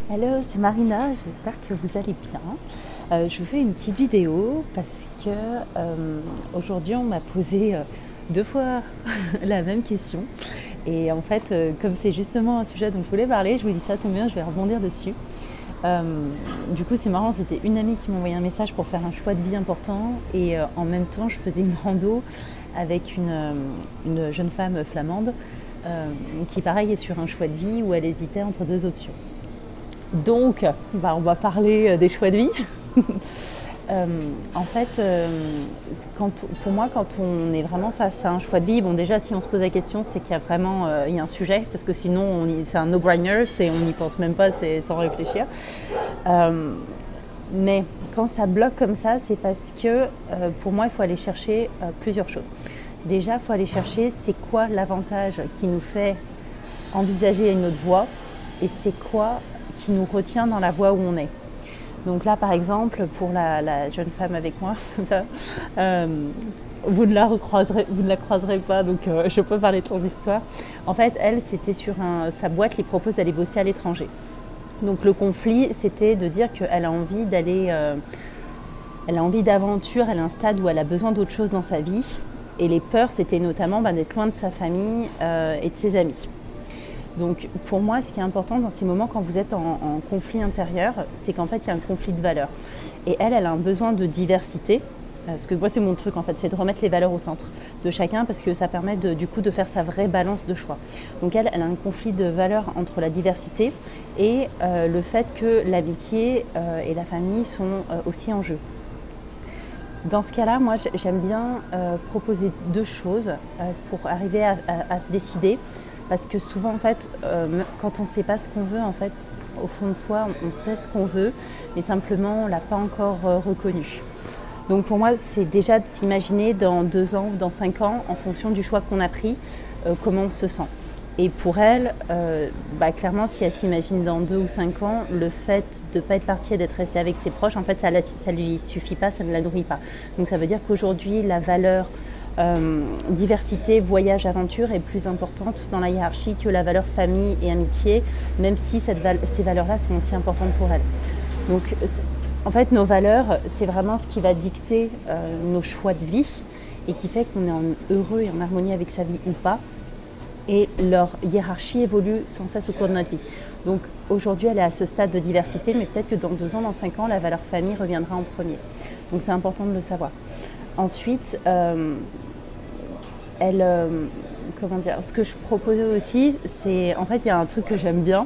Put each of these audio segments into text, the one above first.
Hello, c'est Marina, j'espère que vous allez bien. Je vous fais une petite vidéo parce que aujourd'hui on m'a posé deux fois la même question. Et en fait, comme c'est justement un sujet dont je voulais parler, je me dis ça tombe bien, je vais rebondir dessus. Euh, du coup, c'est marrant, c'était une amie qui m'a envoyé un message pour faire un choix de vie important et en même temps, je faisais une rando avec une jeune femme flamande qui, pareil, est sur un choix de vie où elle hésitait entre deux options. Donc, on va parler des choix de vie. Euh, en fait, pour moi, quand on est vraiment face à un choix de vie, bon déjà si on se pose la question, c'est qu'il y a vraiment il y a un sujet, parce que sinon c'est un no-brainer, on n'y pense même pas, c'est sans réfléchir. Mais quand ça bloque comme ça, c'est parce que pour moi, il faut aller chercher plusieurs choses. Déjà, il faut aller chercher c'est quoi l'avantage qui nous fait envisager une autre voie et c'est quoi qui nous retient dans la voie où on est. Donc là, par exemple, pour la jeune femme avec moi, comme ça, vous ne la croiserez pas, donc je peux parler de son histoire. En fait, elle, c'était sur sa boîte lui propose d'aller bosser à l'étranger. Donc le conflit, c'était de dire qu'elle a envie d'aller, elle a envie d'aventure, elle a un stade où elle a besoin d'autre chose dans sa vie. Et les peurs, c'était notamment d'être loin de sa famille et de ses amis. Donc pour moi, ce qui est important dans ces moments quand vous êtes en conflit intérieur, c'est qu'en fait, il y a un conflit de valeurs. Et elle a un besoin de diversité. Parce que moi, c'est mon truc, en fait, c'est de remettre les valeurs au centre de chacun parce que ça permet du coup de faire sa vraie balance de choix. Donc elle a un conflit de valeurs entre la diversité et le fait que l'amitié et la famille sont aussi en jeu. Dans ce cas-là, moi, j'aime bien proposer deux choses pour arriver à se décider. Parce que souvent, en fait, quand on ne sait pas ce qu'on veut, en fait, au fond de soi, on sait ce qu'on veut, mais simplement, on ne l'a pas encore reconnu. Donc pour moi, c'est déjà de s'imaginer dans 2 ans ou dans 5 ans, en fonction du choix qu'on a pris, comment on se sent. Et pour elle, clairement, si elle s'imagine dans 2 ou 5 ans, le fait de ne pas être partie et d'être restée avec ses proches, en fait, ça ne lui suffit pas, ça ne la nourrit pas. Donc ça veut dire qu'aujourd'hui, la valeur diversité, voyage, aventure est plus importante dans la hiérarchie que la valeur famille et amitié, même si ces valeurs-là sont aussi importantes pour elle. Donc en fait, nos valeurs, c'est vraiment ce qui va dicter nos choix de vie et qui fait qu'on est heureux et en harmonie avec sa vie ou pas. Et leur hiérarchie évolue sans cesse au cours de notre vie. Donc aujourd'hui, elle est à ce stade de diversité, mais peut-être que dans 2 ans, dans 5 ans, la valeur famille reviendra en premier. Donc c'est important de le savoir. Ensuite, ce que je proposais aussi, c'est en fait il y a un truc que j'aime bien,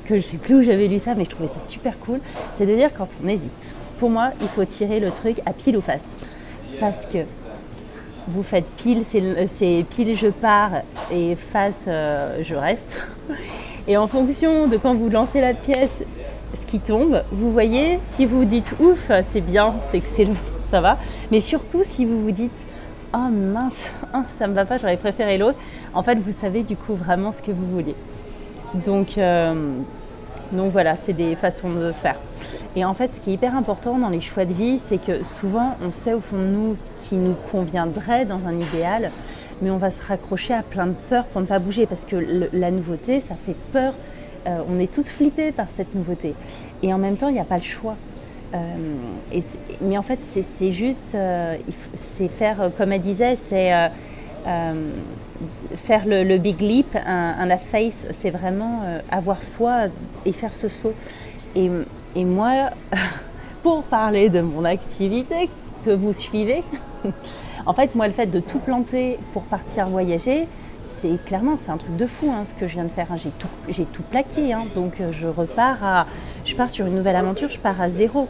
que je sais plus où j'avais lu ça, mais je trouvais ça super cool, c'est de dire quand on hésite. Pour moi, il faut tirer le truc à pile ou face, parce que vous faites pile, c'est pile je pars et face je reste. Et en fonction de quand vous lancez la pièce, ce qui tombe, vous voyez, si vous vous dites ouf, c'est bien, c'est excellent, ça va. Mais surtout si vous vous dites oh mince, ça me va pas, j'aurais préféré l'autre. En fait, vous savez du coup vraiment ce que vous vouliez. Donc voilà, c'est des façons de faire. Et en fait, ce qui est hyper important dans les choix de vie, c'est que souvent, on sait au fond de nous ce qui nous conviendrait dans un idéal, mais on va se raccrocher à plein de peurs pour ne pas bouger, parce que la nouveauté, ça fait peur. On est tous flippés par cette nouveauté. Et en même temps, il n'y a pas le choix. Mais en fait, c'est juste, c'est faire, comme elle disait, c'est faire le big leap, un faith, c'est vraiment avoir foi et faire ce saut. Et moi, pour parler de mon activité que vous suivez, en fait, moi, le fait de tout planter pour partir voyager, c'est un truc de fou ce que je viens de faire. J'ai tout plaqué, donc je pars sur une nouvelle aventure, je pars à zéro.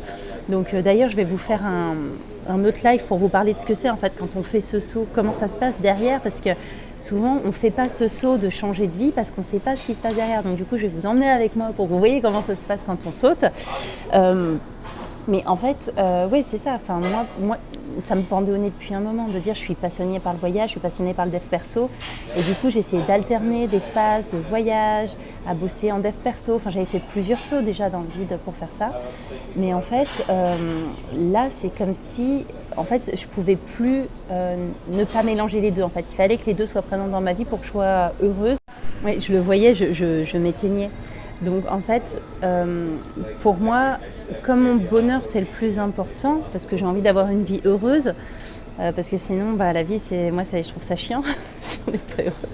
Donc d'ailleurs, je vais vous faire un autre live pour vous parler de ce que c'est en fait quand on fait ce saut, comment ça se passe derrière, parce que souvent on ne fait pas ce saut de changer de vie parce qu'on ne sait pas ce qui se passe derrière. Donc du coup, je vais vous emmener avec moi pour que vous voyez comment ça se passe quand on saute. Mais en fait, oui, c'est ça. Enfin, moi, ça me pendait au nez depuis un moment de dire je suis passionnée par le voyage, je suis passionnée par le dev perso. Et du coup, j'ai essayé d'alterner des phases de voyage à bosser en dev perso. Enfin, j'avais fait plusieurs sauts déjà dans le vide pour faire ça. Mais en fait, là, c'est comme si, en fait, je pouvais plus ne pas mélanger les deux. En fait, il fallait que les deux soient présents dans ma vie pour que je sois heureuse. Oui, je le voyais, je m'éteignais. Donc en fait, pour moi, comme mon bonheur c'est le plus important, parce que j'ai envie d'avoir une vie heureuse, parce que sinon la vie je trouve ça chiant si on n'est pas heureux.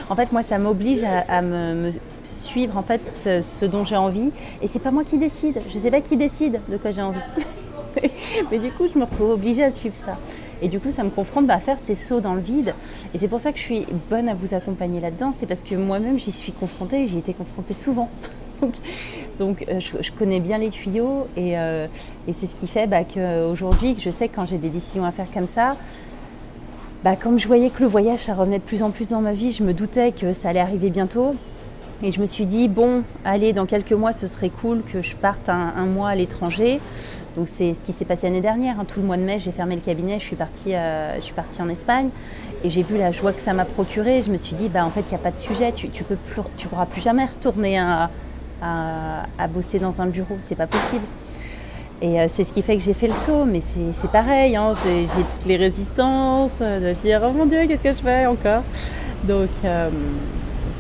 En fait moi ça m'oblige à me suivre en fait ce dont j'ai envie, et c'est pas moi qui décide, je sais pas qui décide de quoi j'ai envie. Mais du coup je me retrouve obligée à suivre ça. Et du coup, ça me confronte à faire ces sauts dans le vide. Et c'est pour ça que je suis bonne à vous accompagner là-dedans. C'est parce que moi-même, j'y suis confrontée, j'y ai été confrontée souvent. Donc je connais bien les tuyaux, et c'est ce qui fait qu'aujourd'hui, je sais que quand j'ai des décisions à faire comme ça, comme je voyais que le voyage, ça revenait de plus en plus dans ma vie, je me doutais que ça allait arriver bientôt. Et je me suis dit, bon, allez, dans quelques mois, ce serait cool que je parte un mois à l'étranger. Donc c'est ce qui s'est passé l'année dernière. Tout le mois de mai, j'ai fermé le cabinet, je suis partie en Espagne, et j'ai vu la joie que ça m'a procuré. Je me suis dit, en fait, il n'y a pas de sujet, tu pourras plus jamais retourner à bosser dans un bureau, c'est pas possible. Et c'est ce qui fait que j'ai fait le saut, mais c'est pareil, hein, j'ai toutes les résistances de dire, oh mon Dieu, qu'est-ce que je fais encore. Donc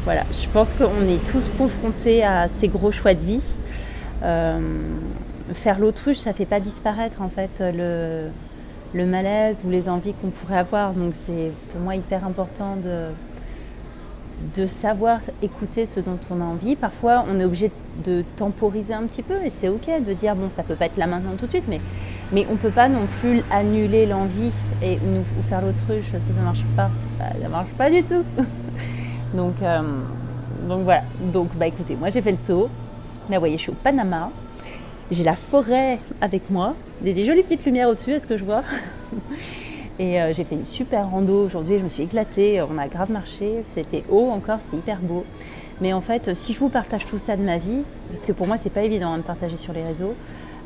voilà, je pense qu'on est tous confrontés à ces gros choix de vie. Faire l'autruche, ça ne fait pas disparaître en fait le malaise ou les envies qu'on pourrait avoir. Donc c'est pour moi hyper important de savoir écouter ce dont on a envie. Parfois, on est obligé de temporiser un petit peu, et c'est ok de dire bon, ça peut pas être là maintenant tout de suite, mais on peut pas non plus annuler l'envie ou faire l'autruche. Ça marche pas. Ça marche pas du tout. Donc voilà. Donc écoutez, moi j'ai fait le saut. Là, vous voyez, je suis au Panama. J'ai la forêt avec moi, des jolies petites lumières au-dessus, est-ce que je vois? Et j'ai fait une super rando aujourd'hui, je me suis éclatée, on a grave marché, c'était haut encore, c'était hyper beau. Mais en fait, si je vous partage tout ça de ma vie, parce que pour moi c'est pas évident de partager sur les réseaux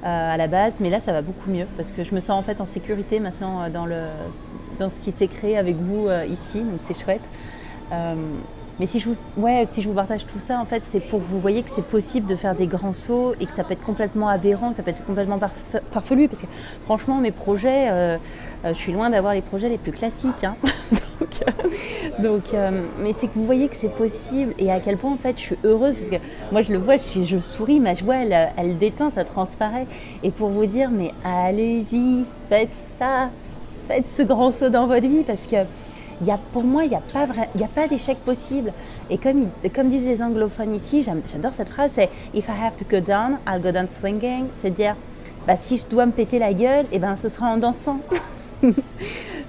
à la base, mais là ça va beaucoup mieux, parce que je me sens en fait en sécurité maintenant dans ce qui s'est créé avec vous ici, donc c'est chouette. Mais si je vous partage tout ça, en fait, c'est pour que vous voyez que c'est possible de faire des grands sauts, et que ça peut être complètement aberrant, ça peut être complètement farfelu, parce que franchement, mes projets, je suis loin d'avoir les projets les plus classiques, hein. Mais c'est que vous voyez que c'est possible, et à quel point en fait je suis heureuse, parce que moi je le vois, je souris, ma joie elle déteint, ça transparaît. Et pour vous dire, mais allez-y, faites ça, faites ce grand saut dans votre vie, parce que pour moi, il n'y a pas d'échec possible. Et comme disent les anglophones ici, j'adore cette phrase, c'est « If I have to go down, I'll go down swinging ». C'est-à-dire, si je dois me péter la gueule, ce sera en dansant.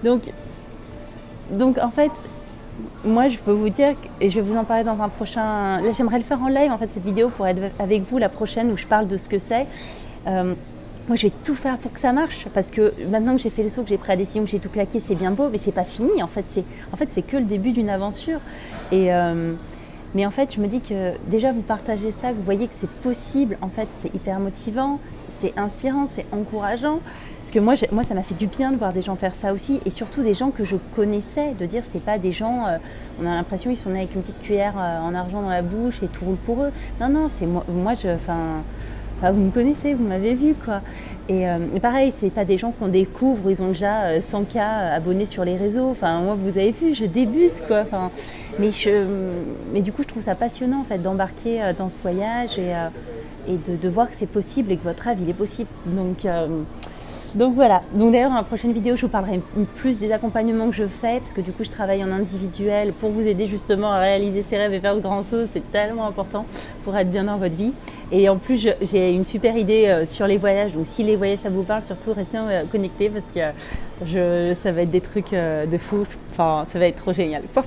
donc en fait, moi je peux vous dire, et je vais vous en parler dans un prochain... Là, j'aimerais le faire en live, en fait, cette vidéo, pour être avec vous la prochaine, où je parle de ce que c'est. Moi, je vais tout faire pour que ça marche, parce que maintenant que j'ai fait le saut, que j'ai pris la décision, que j'ai tout claqué, c'est bien beau, mais c'est pas fini. En fait, c'est que le début d'une aventure. Mais en fait, je me dis que déjà, vous partagez ça, que vous voyez que c'est possible. En fait, c'est hyper motivant, c'est inspirant, c'est encourageant. Parce que moi, ça m'a fait du bien de voir des gens faire ça aussi, et surtout des gens que je connaissais, de dire c'est pas des gens, on a l'impression qu'ils sont nés avec une petite cuillère en argent dans la bouche et tout roule pour eux. Non, c'est moi vous me connaissez, vous m'avez vu, quoi. Et pareil, c'est pas des gens qu'on découvre, ils ont déjà 100K abonnés sur les réseaux. Enfin, moi, vous avez vu, je débute, quoi. Enfin, mais du coup, je trouve ça passionnant, en fait, d'embarquer dans ce voyage, et de voir que c'est possible, et que votre rêve, il est possible. Donc voilà. Donc d'ailleurs, dans la prochaine vidéo, je vous parlerai plus des accompagnements que je fais, parce que du coup, je travaille en individuel pour vous aider justement à réaliser ses rêves et faire de grands sauts. C'est tellement important pour être bien dans votre vie. Et en plus, j'ai une super idée sur les voyages. Donc si les voyages, ça vous parle, surtout restez connectés, parce que ça va être des trucs de fou. Enfin, ça va être trop génial, quoi.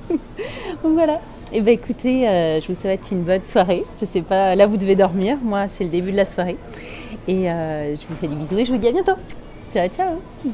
Donc voilà. Et écoutez, je vous souhaite une bonne soirée. Je sais pas, là vous devez dormir. Moi, c'est le début de la soirée. Et je vous fais des bisous et je vous dis à bientôt. Ciao, ciao.